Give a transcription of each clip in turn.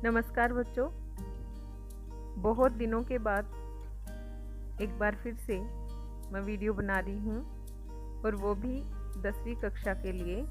नमस्कार बच्चों, बहुत दिनों के बाद एक बार फिर से मैं वीडियो बना रही हूँ और वो भी 10वीं कक्षा के लिए,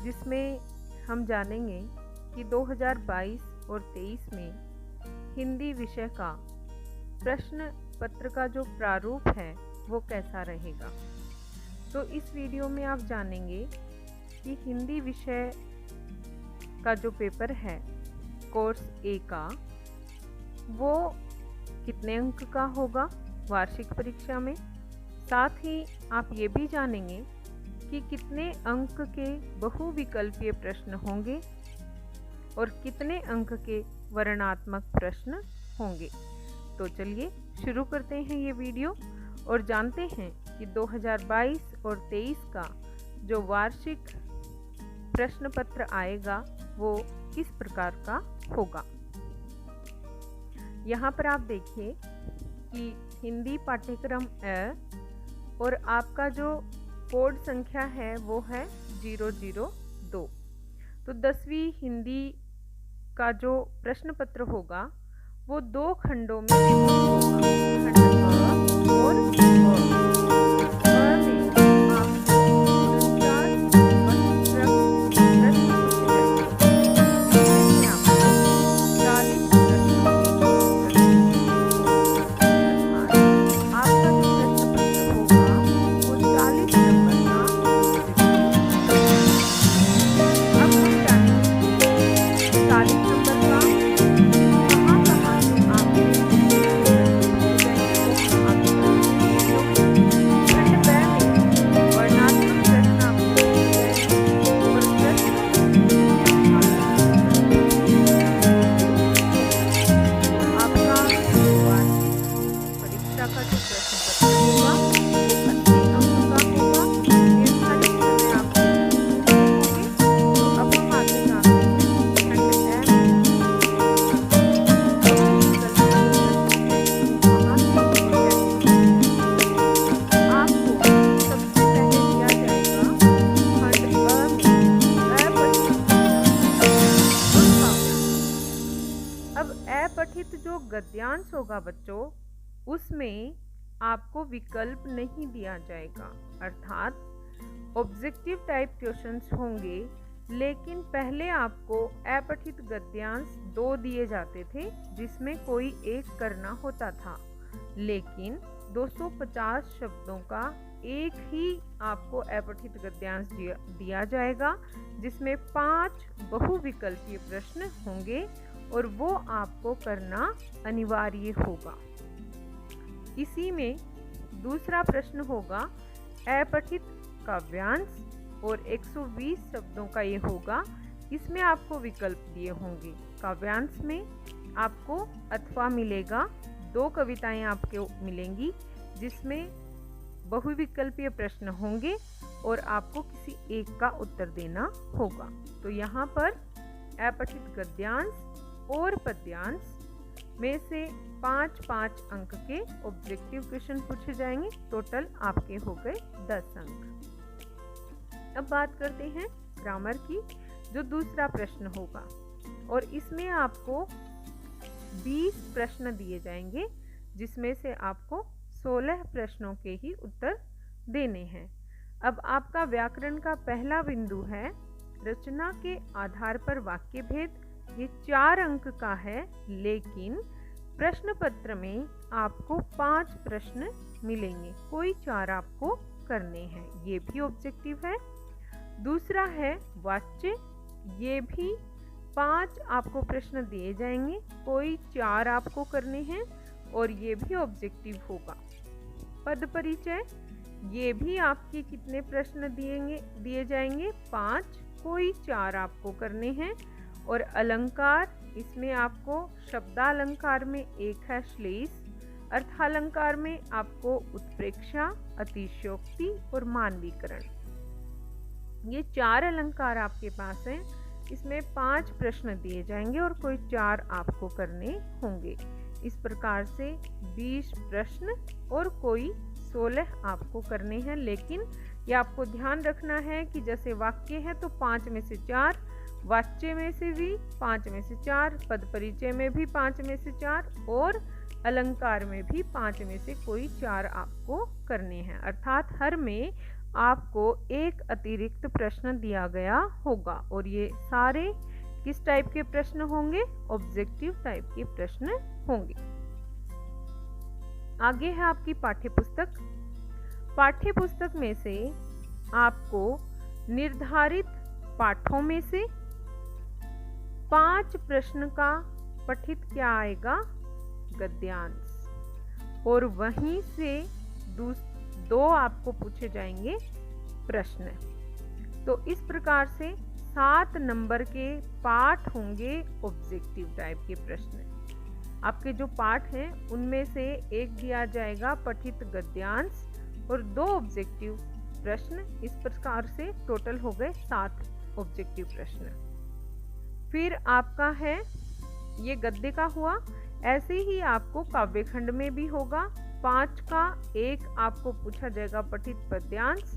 जिसमें हम जानेंगे कि 2022 और 23 में हिंदी विषय का प्रश्न पत्र का जो प्रारूप है वो कैसा रहेगा। तो इस वीडियो में आप जानेंगे कि हिंदी विषय का जो पेपर है कोर्स ए का, वो कितने अंक का होगा वार्षिक परीक्षा में। साथ ही आप ये भी जानेंगे कि कितने अंक के बहुविकल्पीय प्रश्न होंगे और कितने अंक के वर्णनात्मक प्रश्न होंगे। तो चलिए शुरू करते हैं ये वीडियो और जानते हैं कि 2022 और 23 का जो वार्षिक प्रश्न पत्र आएगा वो किस प्रकार का होगा। यहाँ पर आप देखिए कि हिंदी पाठ्यक्रम ए और आपका जो कोड संख्या है वो है 002। तो 10वीं हिंदी का जो प्रश्न पत्र होगा वो 2 खंडों में विभक्त होगा, खंड अ और अपठित जो गद्यांश होगा बच्चों, उसमें आपको विकल्प नहीं दिया जाएगा, अर्थात ऑब्जेक्टिव टाइप क्वेश्चंस होंगे। लेकिन पहले आपको अपठित गद्यांश 2 दिए जाते थे जिसमें कोई एक करना होता था, लेकिन 250 शब्दों का एक ही आपको अपठित गद्यांश दिया जाएगा जिसमें 5 बहुविकल्पीय प्रश्न होंगे और वो आपको करना अनिवार्य होगा। इसी में दूसरा प्रश्न होगा अपठित काव्यांश और 120 शब्दों का ये होगा। इसमें आपको विकल्प दिए होंगे। काव्यांश में आपको अथवा मिलेगा, 2 कविताएं आपको मिलेंगी जिसमें बहुविकल्पीय प्रश्न होंगे और आपको किसी एक का उत्तर देना होगा। तो यहाँ पर अपठित गद्यांश और पद्यांश में से 5-5 अंक के ऑब्जेक्टिव क्वेश्चन पूछे जाएंगे। टोटल आपके हो गए 10 अंक। अब बात करते हैं ग्रामर की, जो दूसरा प्रश्न होगा और इसमें आपको 20 प्रश्न दिए जाएंगे जिसमें से आपको 16 प्रश्नों के ही उत्तर देने हैं। अब आपका व्याकरण का पहला बिंदु है रचना के आधार पर वाक्य भेद। ये 4 अंक का है, लेकिन प्रश्न पत्र में आपको 5 प्रश्न मिलेंगे, कोई 4 आपको करने हैं, ये भी ऑब्जेक्टिव है। दूसरा है वाच्य, ये भी 5 आपको प्रश्न दिए जाएंगे, कोई 4 आपको करने हैं और ये भी ऑब्जेक्टिव होगा। पद परिचय, ये भी आपके कितने प्रश्न दिए जाएंगे, 5, कोई 4 आपको करने हैं। और अलंकार, इसमें आपको शब्दालंकार में एक है श्लेष, अर्थालंकार में आपको उत्प्रेक्षा, अतिशयोक्ति और मानवीकरण। ये 4 अलंकार आपके पास हैं, इसमें 5 प्रश्न दिए जाएंगे और कोई 4 आपको करने होंगे। इस प्रकार से 20 प्रश्न और कोई 16 आपको करने हैं। लेकिन ये आपको ध्यान रखना है कि जैसे वाक्य है तो 5 में से 4 वाच्य में से भी 5 में से 4, पद परिचय में भी 5 में से 4 और अलंकार में भी 5 में से कोई 4 आपको करने हैं। अर्थात हर में आपको एक अतिरिक्त प्रश्न दिया गया होगा और ये सारे किस टाइप के प्रश्न होंगे? ऑब्जेक्टिव टाइप के प्रश्न होंगे। आगे है आपकी पाठ्यपुस्तक। पाठ्यपुस्तक में से आपको निर्धारित पाठों में से 5 प्रश्न का पठित क्या आएगा? गद्यांश। और वहीं से 2 आपको पूछे जाएंगे प्रश्न। तो इस प्रकार से 7 नंबर के पाठ होंगे ऑब्जेक्टिव टाइप के प्रश्न। आपके जो पाठ हैं उनमें से एक दिया जाएगा पठित गद्यांश और 2 ऑब्जेक्टिव प्रश्न। इस प्रकार से टोटल हो गए 7 ऑब्जेक्टिव प्रश्न। फिर आपका है ये गद्य का हुआ। ऐसे ही आपको काव्यखंड में भी होगा। 5 का 1 आपको पूछा जाएगा पठित पद्यांश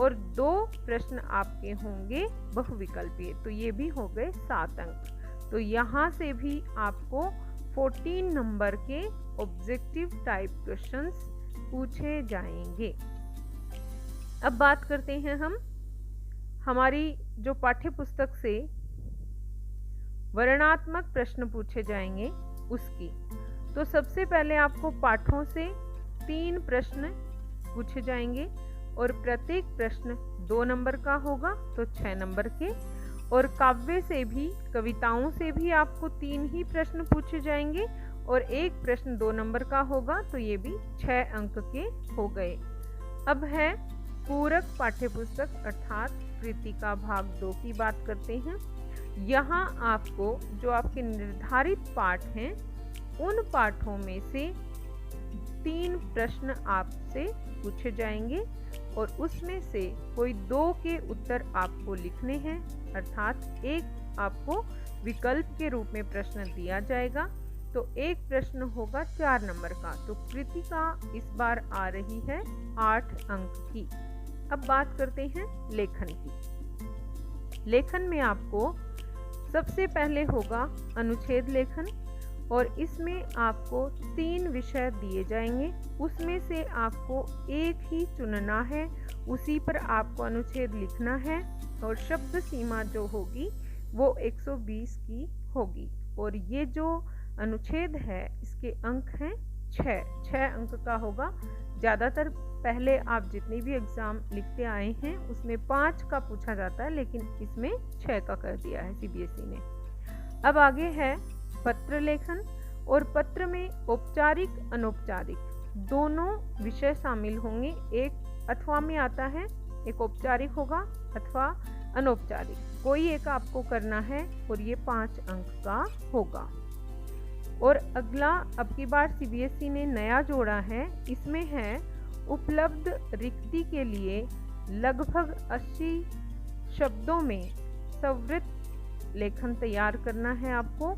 और 2 प्रश्न आपके होंगे बहुविकल्पीय। तो ये भी हो गए 7 अंक। तो यहाँ से भी आपको 14 नंबर के ऑब्जेक्टिव टाइप क्वेश्चंस पूछे जाएंगे। अब बात करते हैं हम हमारी जो पाठ्य पुस्तक से वर्णनात्मक प्रश्न पूछे जाएंगे उसकी। तो सबसे पहले आपको पाठों से 3 प्रश्न पूछे जाएंगे और प्रत्येक प्रश्न 2 नंबर का होगा, तो 6 नंबर के। और काव्य से भी, कविताओं से भी आपको 3 ही प्रश्न पूछे जाएंगे और एक प्रश्न 2 नंबर का होगा, तो ये भी 6 अंक के हो गए। अब है पूरक पाठ्यपुस्तक अर्थात कृतिका भाग 2 की बात करते हैं। यहाँ आपको जो आपके निर्धारित पाठ हैं उन पाठों में से 3 प्रश्न आपसे पूछे जाएंगे और उसमें से कोई 2 के उत्तर आपको लिखने हैं। अर्थात एक आपको विकल्प के रूप में प्रश्न दिया जाएगा, तो एक प्रश्न होगा 4 नंबर का। तो कृतिका इस बार आ रही है 8 अंक की। अब बात करते हैं लेखन की। लेखन में आपको सबसे पहले होगा अनुच्छेद लेखन और इसमें आपको 3 विषय दिए जाएंगे। उसमें से आपको एक ही चुनना है, उसी पर आपको अनुच्छेद लिखना है और शब्द सीमा जो होगी वो 120 की होगी। और ये जो अनुच्छेद है इसके अंक हैं 6 अंक का होगा। ज़्यादातर पहले आप जितनी भी एग्ज़ाम लिखते आए हैं उसमें 5 का पूछा जाता है, लेकिन इसमें 6 का कर दिया है CBSE ने। अब आगे है पत्र लेखन और पत्र में औपचारिक अनौपचारिक दोनों विषय शामिल होंगे। एक अथवा में आता है, एक औपचारिक होगा अथवा अनौपचारिक, कोई एक आपको करना है और ये 5 अंक का होगा। और अगला अब की बार CBSE ने नया जोड़ा है, इसमें है उपलब्ध रिक्ति के लिए लगभग 80 शब्दों में संवृत लेखन तैयार करना है आपको,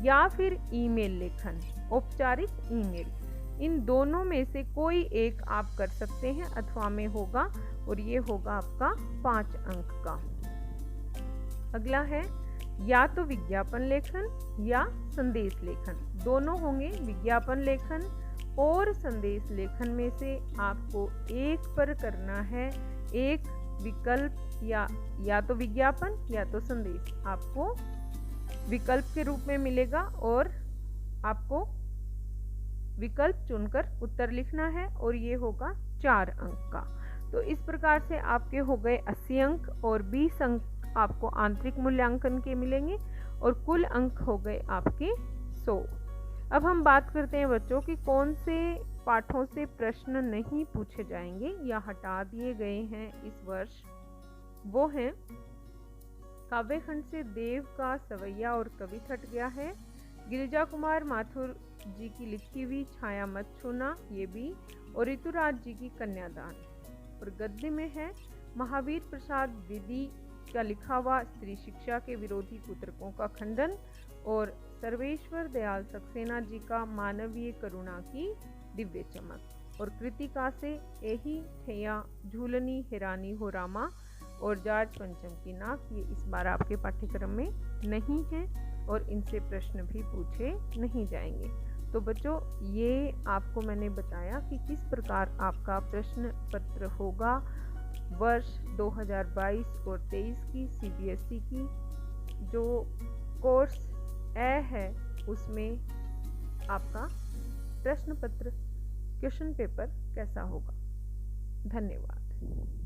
या फिर ईमेल लेखन, औपचारिक ईमेल। इन दोनों में से कोई एक आप कर सकते हैं, अथवा में होगा और ये होगा आपका 5 अंक का। अगला है या तो विज्ञापन लेखन या संदेश लेखन, दोनों होंगे। विज्ञापन लेखन और संदेश लेखन में से आपको एक पर करना है, एक विकल्प या तो विज्ञापन या तो संदेश आपको विकल्प के रूप में मिलेगा और आपको विकल्प चुनकर उत्तर लिखना है और ये होगा 4 अंक का। तो इस प्रकार से आपके हो गए 80 अंक और 20 अंक आपको आंतरिक मूल्यांकन के मिलेंगे और कुल अंक हो गए आपके 100। अब हम बात करते हैं बच्चों कि कौन से पाठों से प्रश्न नहीं पूछे जाएंगे या हटा दिए गए हैं इस वर्ष। वो हैं काव्यखंड से देव का सवैया और कवि हट गया है, गिरिजा कुमार माथुर जी की लिखी हुई छाया मत छूना ये भी, और ऋतुराज जी की कन्यादान। और गद्य में है महावीर प्रसाद द्विवेदी का लिखा हुआ स्त्री शिक्षा के विरोधी कुतर्कों का खंडन और सर्वेश्वर दयाल सक्सेना जी का मानवीय करुणा की दिव्य चमक। और कृतिका से एही ठैया झूलनी हिरानी हो रामा और जार्ज पंचम की नाक, ये इस बार आपके पाठ्यक्रम में नहीं है और इनसे प्रश्न भी पूछे नहीं जाएंगे। तो बच्चों, ये आपको मैंने बताया कि किस प्रकार आपका प्रश्न पत्र होगा वर्ष 2022 और 23 की सीबीएसई की जो कोर्स ए है उसमें आपका प्रश्न पत्र क्वेश्चन पेपर कैसा होगा। धन्यवाद।